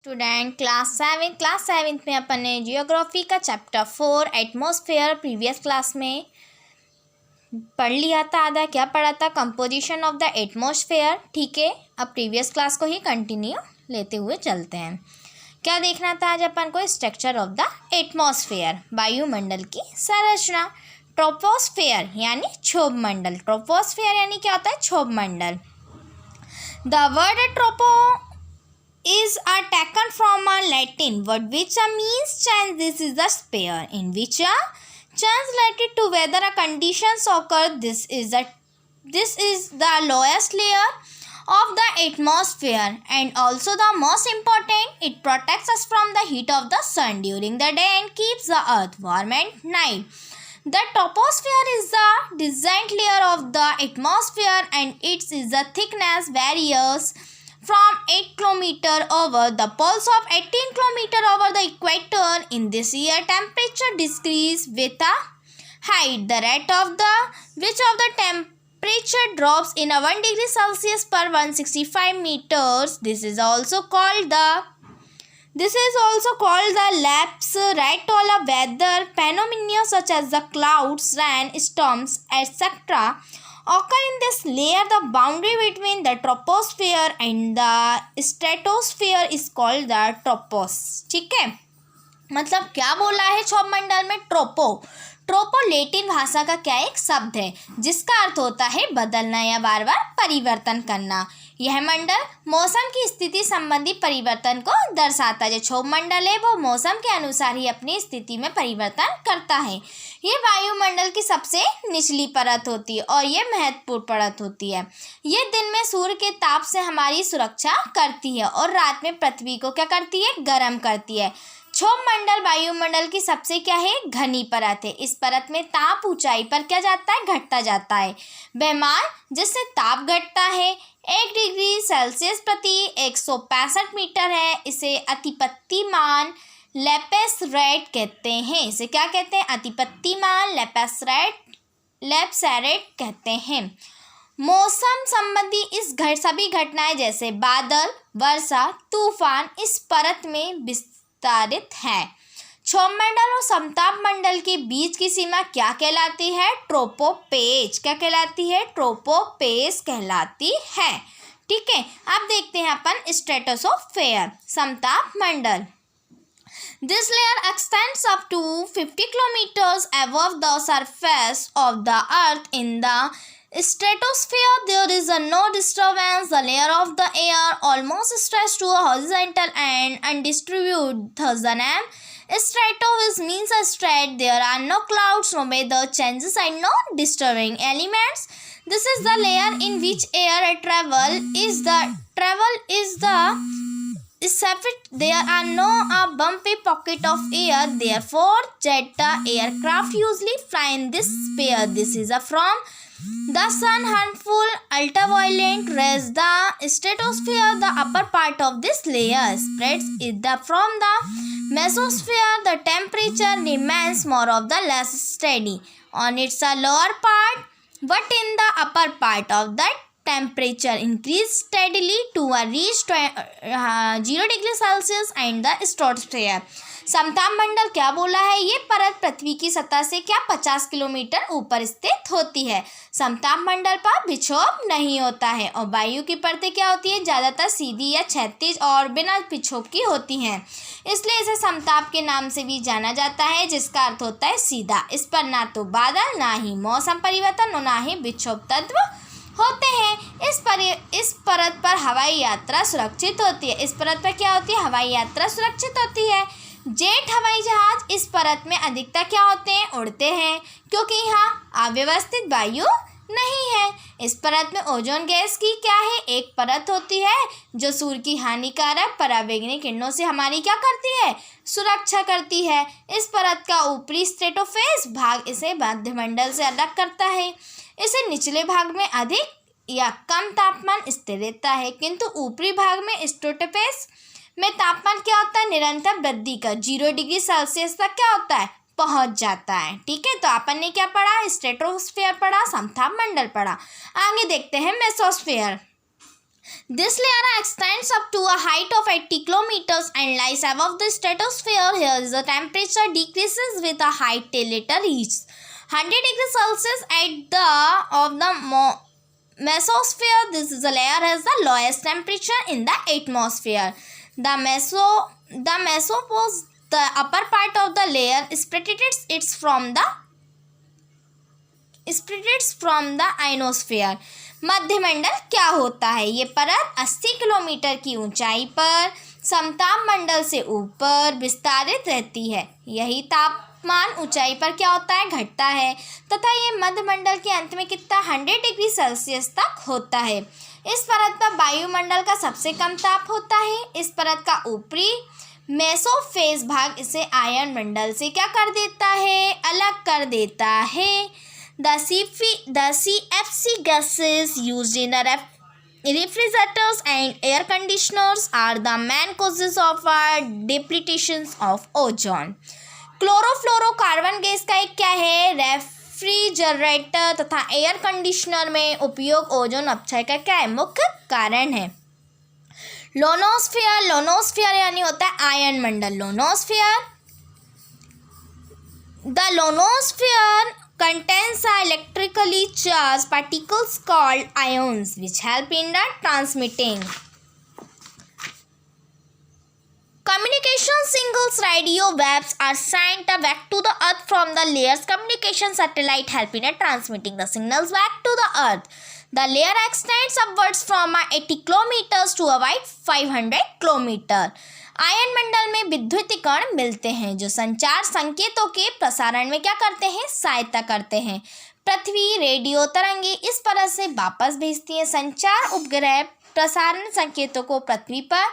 Student class seventh में अपन ने geography का चैप्टर 4 एटमॉस्फेयर प्रीवियस क्लास में पढ़ लिया था। आधा क्या पढ़ा था? Composition of the atmosphere. ठीक है, अब प्रीवियस क्लास को ही कंटिन्यू लेते हुए चलते हैं। क्या देखना था आज अपन को? स्ट्रक्चर ऑफ द एटमॉस्फेयर, वायुमंडल की संरचना। ट्रोपोस्फेयर यानी क्षोभ मंडल। ट्रोपोस्फेयर यानी क्या होता है? क्षोभ मंडल। The word tropo is taken from a Latin word which means chance. This is the sphere in which chance related to whether a conditions occur. This is the lowest layer of the atmosphere and also the most important. It protects us from the heat of the sun during the day and keeps the earth warm at night. The troposphere is the distant layer of the atmosphere and its is the thickness varies from 8 km over the poles of 18 km over the equator. In this year, temperature decreases with the height. The rate of which of the temperature drops in a 1 degree Celsius per 165 meters. This is also called the lapse rate of a weather phenomena such as the clouds, rain, storms, etc. occur in this layer. The boundary between the troposphere and the stratosphere is called the tropos. ठीक है, मतलब क्या बोला है? क्षोभ मंडल में ट्रोपो Latin भाषा का क्या एक शब्द है जिसका अर्थ होता है बदलना या बार बार परिवर्तन करना। यह मंडल मौसम की स्थिति संबंधी परिवर्तन को दर्शाता है। जो क्षोभ मंडल है वो मौसम के अनुसार ही अपनी स्थिति में परिवर्तन करता है। ये वायुमंडल की सबसे निचली परत होती है और ये महत्वपूर्ण परत होती है। ये दिन में सूर्य के ताप से हमारी सुरक्षा करती है और रात में पृथ्वी को क्या करती है? गर्म करती है। क्षोभ मंडल वायुमंडल की सबसे क्या है? घनी परत है। इस परत में ताप ऊंचाई पर क्या जाता है? घटता जाता है। वहमान जिससे ताप घटता है 1 डिग्री सेल्सियस प्रति 165 मीटर है। इसे अतिपत्तिमान लेपेसरेट कहते हैं। इसे क्या कहते हैं? अतिपत्तिमान लेपेसरेट कहते हैं। मौसम संबंधी इस सभी घटनाएं जैसे बादल, वर्षा, तूफान इस परत में विस्तारित है। क्षोभ मंडल और समताप मंडल के बीच की सीमा क्या कहलाती है? ट्रोपोपेज। क्या कहलाती है? ट्रोपोपेज कहलाती है। ठीक है, अब देखते हैं अपन स्ट्रेटोस्फेयर, समताप मंडल। This layer extends up to 50 kilometers above the surface of the earth. In the stratosphere, there is no disturbance. The layer of the air almost stretches to a horizontal and undistributed. Thus, the name strato means a strait. There are no clouds, no weather changes, and no disturbing elements. This is the layer in which air travel is there are no bumpy pocket of air. Therefore, jet aircraft usually fly in this sphere. This is from the sun harmful ultraviolet rays. The stratosphere, the upper part of this layer, spreads from the mesosphere. The temperature remains more or less steady on its lower part, but in the upper part of that temperature increase steadily to reach 0 degree Celsius and the stratosphere. समताप मंडल क्या बोला है? ये परत पृथ्वी की सतह से क्या 50 किलोमीटर ऊपर स्थित होती है। समताप मंडल पर विक्षोभ नहीं होता है और वायु की परतें क्या होती है? ज़्यादातर सीधी या क्षैतिज और बिना विक्षोभ की होती हैं। इसलिए इसे समताप के नाम से भी जाना जाता है जिसका अर्थ होता है सीधा। इस पर ना तो बादल, ना ही मौसम परिवर्तन और ना ही विक्षोभ तत्व होते हैं। इस परत पर हवाई यात्रा सुरक्षित होती है। इस परत पर क्या होती है? हवाई यात्रा सुरक्षित होती है। जेट हवाई जहाज इस परत में अधिकतर क्या होते हैं? उड़ते हैं, क्योंकि यहाँ अव्यवस्थित वायु नहीं है। इस परत में ओजोन गैस की क्या है? एक परत होती है जो सूर्य की हानिकारक पराबैंगनी किरणों से हमारी क्या करती है? सुरक्षा करती है। इस परत का ऊपरी स्ट्रेटोफेज भाग इसे वायुमंडल से अलग करता है। इसे निचले भाग में अधिक या कम तापमान स्थिर रहता है, किंतु ऊपरी भाग में स्ट्रेटोफेज में तापमान क्या होता है? निरंतर वृद्धि का 0 डिग्री सेल्सियस तक क्या होता है? पहुंच जाता है। ठीक है, तो अपन ने क्या पढ़ा? स्ट्रेटोस्फेयर पढ़ा, समताप मंडल पढ़ा। आगे देखते हैं mesosphere. This layer extends up to a height of 80 kilometers and lies above the stratosphere. Here the temperature decreases with a height till it reaches 100 degrees Celsius at the mesosphere. This is a layer has the lowest temperature in the atmosphere. The mesopause, the upper part of the layer, separates from the ionosphere. मध्यमंडल क्या होता है? ये परत 80 kilometre की ऊंचाई पर समताप मंडल से ऊपर विस्तारित रहती है। यही तापमान ऊंचाई पर क्या होता है? घटता है तथा ये मध्यमंडल के अंत में कितना 100 डिग्री सेल्सियस तक होता है। इस परत पर वायुमंडल का सबसे कम ताप होता है। इस परत का ऊपरी मेसोफेज भाग इसे आयन मंडल से क्या कर देता है? अलग कर देता है। The CFC gases used in the refrigerators and air conditioners are the main causes of depletion of ozone. Chlorofluorocarbon gas का एक क्या है? रेफ्रिजरेटर तथा एयर कंडीशनर में उपयोग ओजोन अपक्षय का क्या है? मुख्य कारण है। लोनोस्फीयर यानी होता है ion Mandal. The लोनोस्फीयर contains electrically charged particles called ions which help in the transmitting communication signals. Radio waves are sent back to the earth from the layer's communication satellite, helping in transmitting the signals back to the earth. The layer extends upwards from 80 kilometers to about 500 kilometers. Ion मंडल में विद्युत कण मिलते हैं जो संचार संकेतों के प्रसारण में क्या करते हैं? सहायता करते हैं। पृथ्वी रेडियो तरंगे इस परत से वापस भेजती है। संचार उपग्रह प्रसारण संकेतों को पृथ्वी पर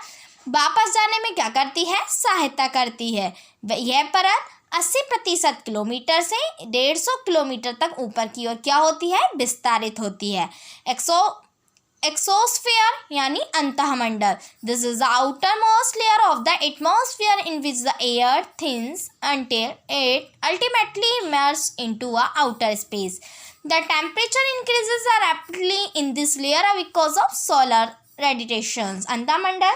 वापस जाने में क्या करती है? सहायता करती है। यह परत 80% किलोमीटर से 150 किलोमीटर तक ऊपर की ओर क्या होती है? विस्तारित होती है। एक्सोस्फीयर यानी अंतःमंडल। This is the outermost layer of the atmosphere in which the air thins until it ultimately merges into a outer space. The temperature increases rapidly in this layer because of solar radiations. अंतःमंडल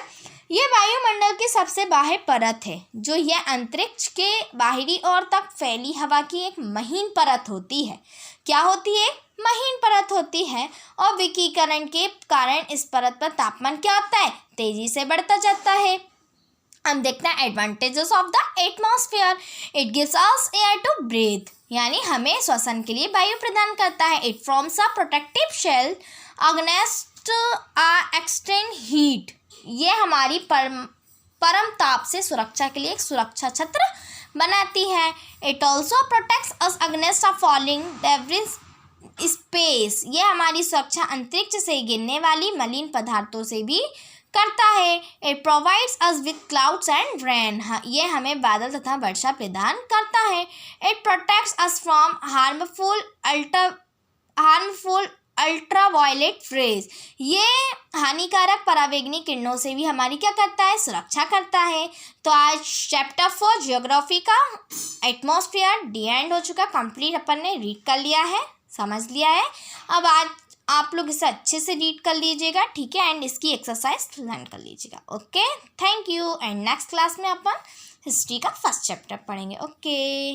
ये वायुमंडल की सबसे बाहर परत है जो यह अंतरिक्ष के बाहरी ओर तक फैली हवा की एक महीन परत होती है। क्या होती है? महीन परत होती है और विकिरण के कारण इस परत पर तापमान क्या होता है? तेजी से बढ़ता जाता है। हम देखते हैं advantages of the atmosphere. It gives us air to breathe यानी हमें श्वसन के लिए वायु प्रदान करता है। It forms a protective shell against extreme heat. ये हमारी परम ताप से सुरक्षा के लिए एक सुरक्षा छत्र बनाती है। It also protects us against a falling debris space. ये हमारी सुरक्षा अंतरिक्ष से गिरने वाली मलिन पदार्थों से भी करता है। It provides us with clouds and rain. ये हमें बादल तथा वर्षा प्रदान करता है। It protects us from harmful ultraviolet rays. ये हानिकारक पराबैंगनी किरणों से भी हमारी क्या करता है? सुरक्षा करता है। तो आज चैप्टर 4 जियोग्राफी का एटमॉस्फेयर डी एंड हो चुका, कंप्लीट अपन ने रीड कर लिया है, समझ लिया है। अब आज आप लोग इसे अच्छे से रीड कर लीजिएगा, ठीक है, एंड इसकी एक्सरसाइज लर्न कर लीजिएगा। Okay, thank you. And next class में अपन हिस्ट्री का फर्स्ट चैप्टर पढ़ेंगे। ओके।